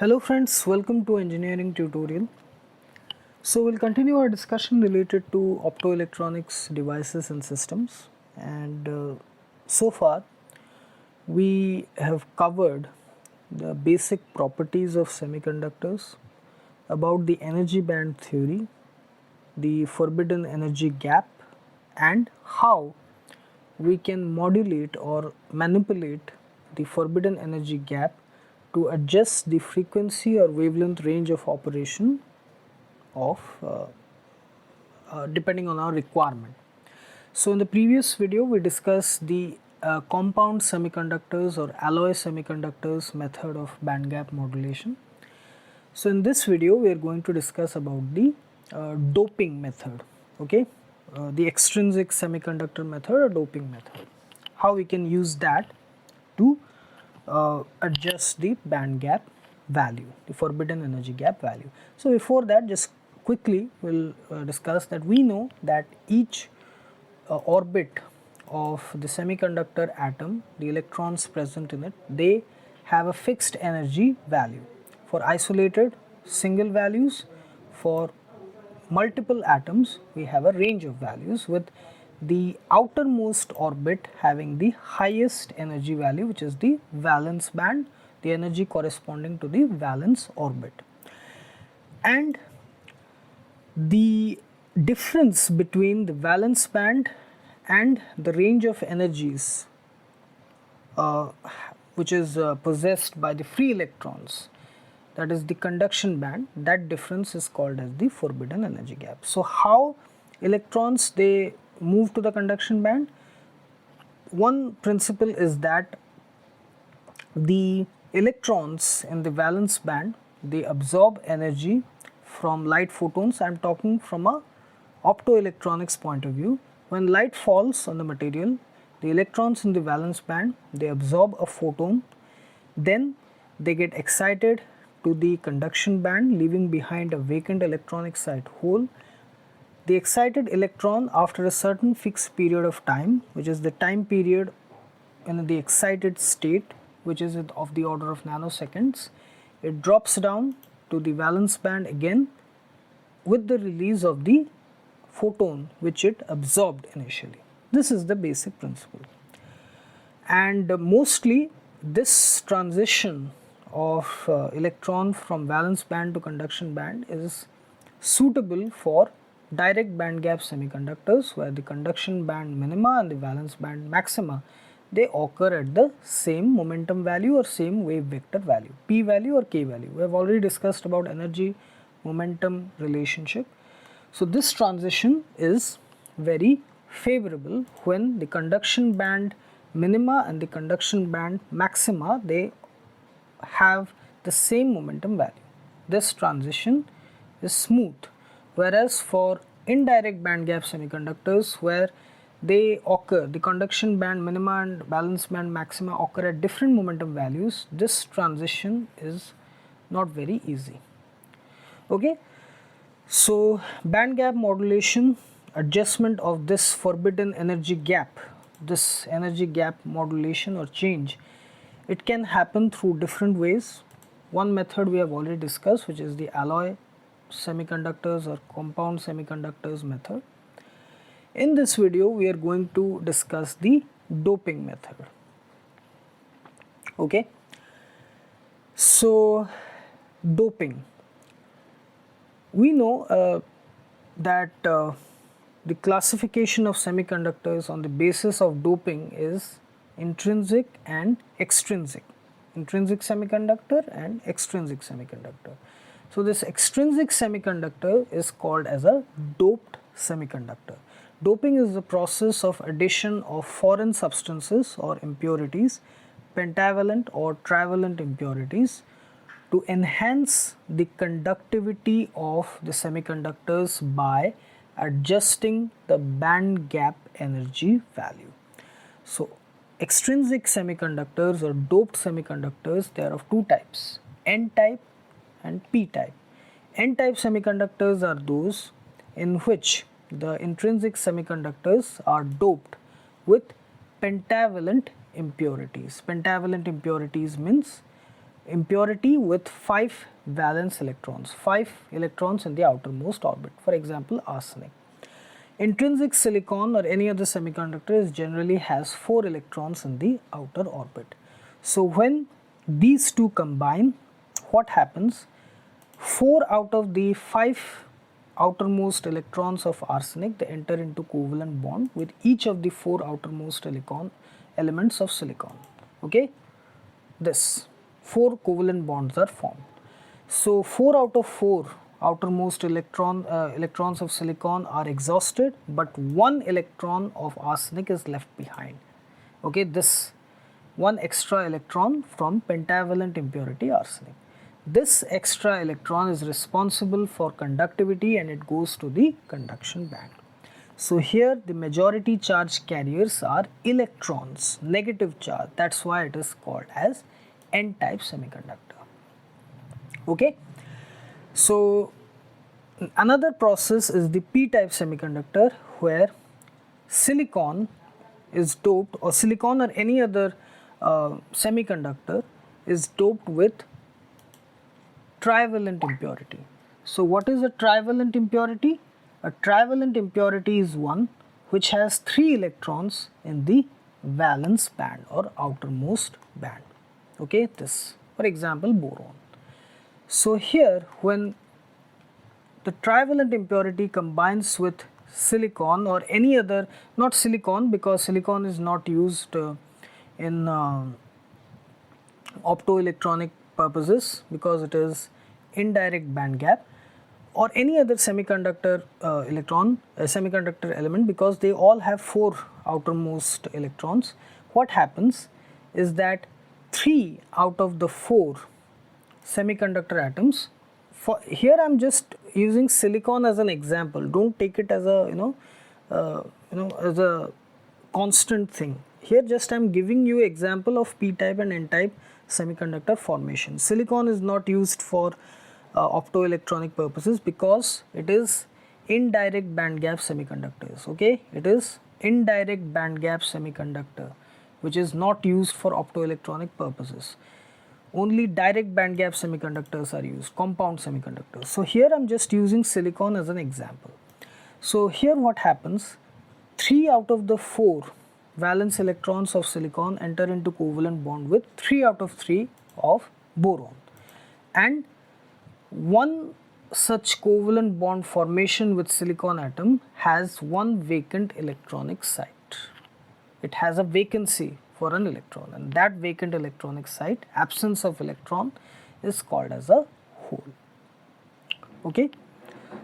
Hello friends, welcome to engineering tutorial. So we'll continue our discussion related to optoelectronics devices and systems, and so far we have covered the basic properties of semiconductors, about the energy band theory, the forbidden energy gap, and how we can modulate or manipulate the forbidden energy gap to adjust the frequency or wavelength range of operation of depending on our requirement. So in the previous video we discussed the compound semiconductors or alloy semiconductors method of bandgap modulation. So in this video we are going to discuss about the doping method, okay, the extrinsic semiconductor method or doping method, how we can use that to adjust the band gap value, the forbidden energy gap value. So before that, just quickly we'll discuss that we know that each orbit of the semiconductor atom, the electrons present in it, they have a fixed energy value. For isolated single values, for multiple atoms we have a range of values, with the outermost orbit having the highest energy value, which is the valence band, the energy corresponding to the valence orbit. And the difference between the valence band and the range of energies which is possessed by the free electrons, that is the conduction band, that difference is called as the forbidden energy gap. So how electrons they move to the conduction band? One principle is that the electrons in the valence band, they absorb energy from light photons. I am talking from a optoelectronics point of view. When light falls on the material, the electrons in the valence band, they absorb a photon, then they get excited to the conduction band, leaving behind a vacant electron excite hole. The excited electron, after a certain fixed period of time, which is the time period in the excited state, which is of the order of nanoseconds, it drops down to the valence band again with the release of the photon which it absorbed initially. This is the basic principle. And mostly this transition of electron from valence band to conduction band is suitable for direct band gap semiconductors, where the conduction band minima and the valence band maxima, they occur at the same momentum value or same wave vector value, p value or k value. We have already discussed about energy momentum relationship. So this transition is very favorable when the conduction band minima and the conduction band maxima, they have the same momentum value. This transition is smooth. Whereas for indirect band gap semiconductors, where they occur, the conduction band minima and valence band maxima occur at different momentum values, this transition is not very easy. Okay, so band gap modulation, adjustment of this forbidden energy gap, this energy gap modulation or change, it can happen through different ways. One method we have already discussed, which is the alloy semiconductors or compound semiconductors method. In this video we are going to discuss the doping method. Okay, so doping, we know that the classification of semiconductors on the basis of doping is intrinsic and extrinsic, intrinsic semiconductor and extrinsic semiconductor. So this extrinsic semiconductor is called as a doped semiconductor. Doping is the process of addition of foreign substances or impurities, pentavalent or trivalent impurities, to enhance the conductivity of the semiconductors by adjusting the band gap energy value. So extrinsic semiconductors or doped semiconductors, they are of two types, N-type and P-type. N-type semiconductors are those in which the intrinsic semiconductors are doped with pentavalent impurities. Pentavalent impurities means impurity with 5 valence electrons, 5 electrons in the outermost orbit, for example arsenic. Intrinsic silicon or any other semiconductor generally has 4 electrons in the outer orbit. So when these two combine, what happens? 4 out of the 5 outermost electrons of arsenic, they enter into covalent bond with each of the 4 outermost elements of silicon. Okay, this 4 covalent bonds are formed. So 4 out of 4 outermost electrons of silicon are exhausted, but 1 electron of arsenic is left behind. Okay, this 1 extra electron from pentavalent impurity arsenic. This extra electron is responsible for conductivity and it goes to the conduction band. So here the majority charge carriers are electrons, negative charge, that's why it is called as N-type semiconductor. Okay, so another process is the P-type semiconductor, where silicon is doped, or silicon or any other semiconductor is doped with trivalent impurity. So what is a trivalent impurity? A trivalent impurity is one which has 3 electrons in the valence band or outermost band. Okay, this, for example, boron. So here when the trivalent impurity combines with silicon or any other, not silicon because silicon is not used in optoelectronic purposes because it is indirect band gap, or any other semiconductor semiconductor element, because they all have 4 outermost electrons. What happens is that 3 out of the 4 semiconductor atoms, here I am just using silicon as an example, don't take it as a as a constant thing. Here just I am giving you example of p-type and n-type semiconductor formation. Silicon is not used for optoelectronic purposes because it is indirect band gap semiconductors. Okay, it is indirect band gap semiconductor which is not used for optoelectronic purposes. Only direct band gap semiconductors are used, compound semiconductors. So here I am just using silicon as an example. So here what happens, 3 out of the 4 valence electrons of silicon enter into covalent bond with 3 out of 3 of boron, and one such covalent bond formation with silicon atom has one vacant electronic site. It has a vacancy for an electron, and that vacant electronic site, absence of electron, is called as a hole. Okay,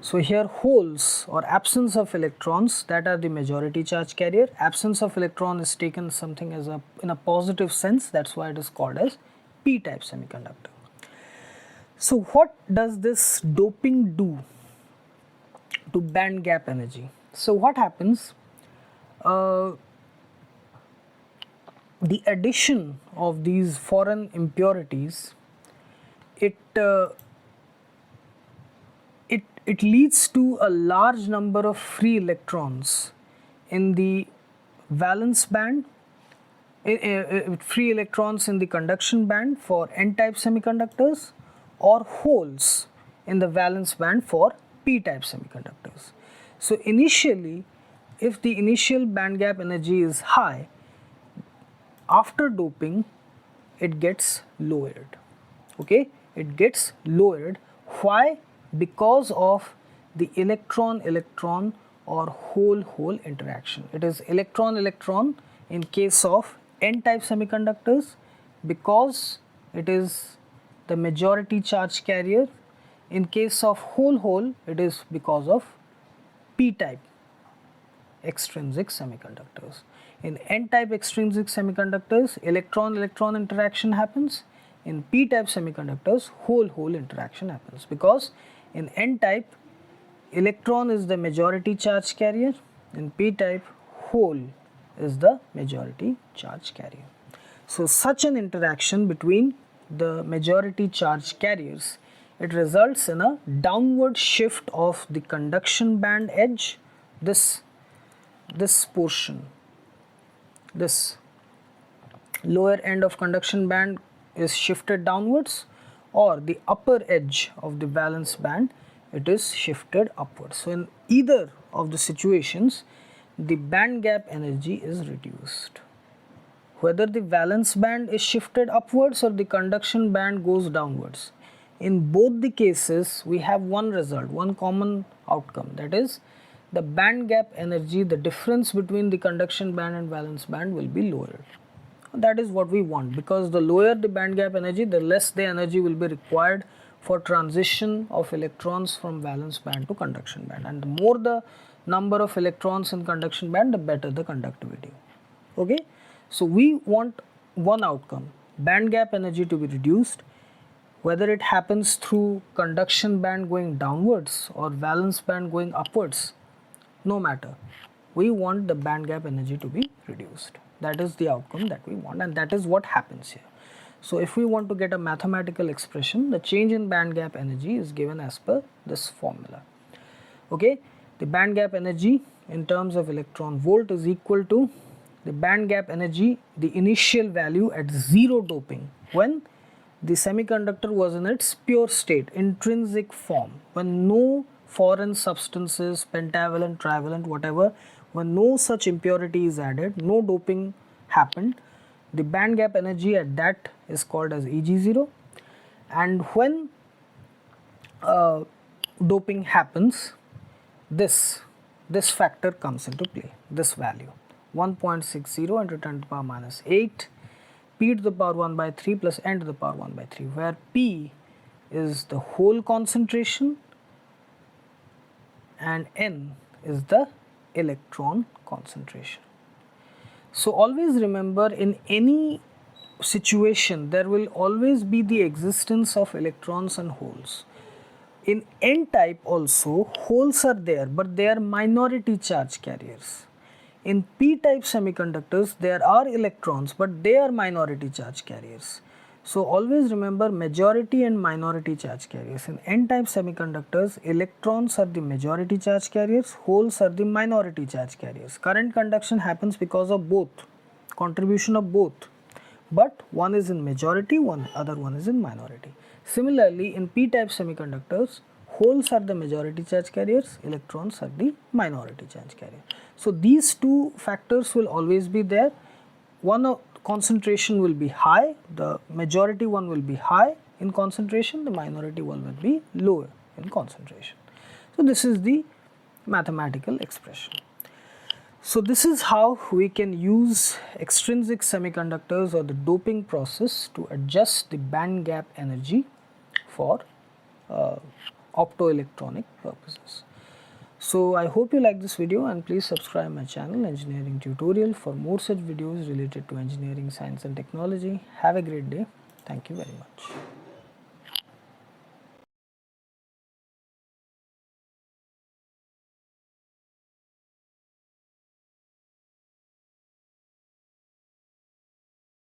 so here holes or absence of electrons, that are the majority charge carrier. Absence of electron is taken something as a in a positive sense, that's why it is called as p-type semiconductor. So what does this doping do to band gap energy? So what happens, the addition of these foreign impurities, it leads to a large number of free electrons in the valence band, free electrons in the conduction band for n-type semiconductors, or holes in the valence band for p-type semiconductors. So initially, if the initial band gap energy is high, after doping it gets lowered. Okay, it gets lowered. Why? Because of the electron-electron or hole-hole interaction. It is electron-electron in case of n-type semiconductors because it is the majority charge carrier. In case of hole-hole, it is because of p-type extrinsic semiconductors. In n-type extrinsic semiconductors, electron-electron interaction happens. In p-type semiconductors, hole-hole interaction happens, because in n-type, electron is the majority charge carrier, in p-type, hole is the majority charge carrier. So such an interaction between the majority charge carriers, it results in a downward shift of the conduction band edge, this portion, this lower end of conduction band is shifted downwards, or the upper edge of the valence band, it is shifted upwards. So in either of the situations, the band gap energy is reduced. Whether the valence band is shifted upwards or the conduction band goes downwards, in both the cases we have one result, one common outcome, that is the band gap energy, the difference between the conduction band and valence band will be lower. That is what we want, because the lower the band gap energy, the less the energy will be required for transition of electrons from valence band to conduction band, and the more the number of electrons in conduction band, the better the conductivity. Okay, so we want one outcome, band gap energy to be reduced, whether it happens through conduction band going downwards or valence band going upwards, no matter, we want the band gap energy to be reduced. That is the outcome that we want, and that is what happens here. So if we want to get a mathematical expression, the change in band gap energy is given as per this formula. Okay, the band gap energy in terms of electron volt is equal to the band gap energy, the initial value at zero doping, when the semiconductor was in its pure state, intrinsic form, when no foreign substances, pentavalent, trivalent, whatever, when no such impurity is added, no doping happened, the band gap energy at that is called as Eg0. And when doping happens, this factor comes into play, this value 1.60 into 10 to the power minus 8 p to the power 1 by 3 plus n to the power 1 by 3, where p is the whole concentration and n is the electron concentration. So always remember, in any situation there will always be the existence of electrons and holes. In n type also holes are there, but they are minority charge carriers. In p type semiconductors there are electrons, but they are minority charge carriers. So always remember majority and minority charge carriers. In n-type semiconductors, electrons are the majority charge carriers, holes are the minority charge carriers. Current conduction happens because of both, contribution of both, but one is in majority, other one is in minority. Similarly, in p-type semiconductors, holes are the majority charge carriers, electrons are the minority charge carrier. So these two factors will always be there. One of concentration will be high, the majority one will be high in concentration, the minority one will be lower in concentration. So this is the mathematical expression. So this is how we can use extrinsic semiconductors or the doping process to adjust the band gap energy for optoelectronic purposes. So I hope you like this video, and please subscribe my channel Engineering Tutorial for more such videos related to engineering, science and technology. Have a great day. Thank you very much.